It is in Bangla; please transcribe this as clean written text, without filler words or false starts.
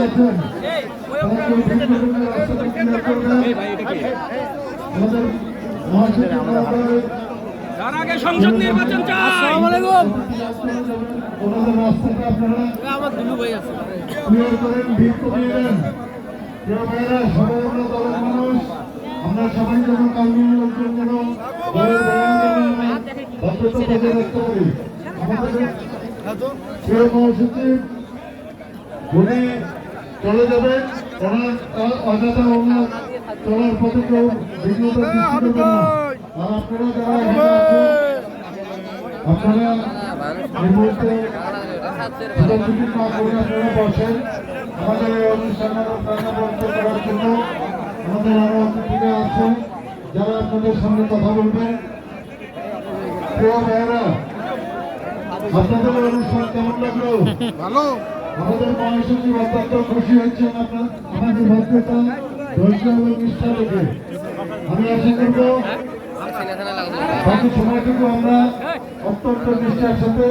আছেন আমাদের মহাসচিব তার আগে সংসদ নির্বাচন চাই। আসসালামু আলাইকুম। ওনাদের রাস্তাটা আপনারা আমার দুলু ভাই আছে ক্লিয়ার করেন, ভিড় কমিয়ে দেন। প্রিয় ভাইয়েরা, সবাই আমরা দলের মানুষ, আমরা সবাই যেন কাউন্সিল লোকজন যেন দলের ভদ্রতা বজায় রাখতে পারি। আমাদের প্রিয় মহাসচিব উনি চলে যাবেন, ওনার অযথা ওনার চলার পথে কেউ বিঘ্নতা সৃষ্টি করবেন না। আর আপনারা যারা এখানে আছেন, আপনারা এই মুহূর্তে ছোটাছুটি না করে আপনারা বসেন। আমাদের এই অনুষ্ঠানের প্রাণবন্ত করার জন্য আমাদের আরো অতিথিরা আছেন যারা আপনাদের সঙ্গে কথা বলবেন। প্রিয় ভাইয়েরা, আপনাদের অনুষ্ঠান কেমন লাগলো? ভালো। আমাদের মহাসচিব অত্যন্ত খুশি হচ্ছেন আপনার আমাদের ভদ্রতা, ধৈর্য এবং নিষ্ঠা দেখে। আমি আশা করব বাকি সময়টুকু আমরা অত্যন্ত নিষ্ঠার সাথে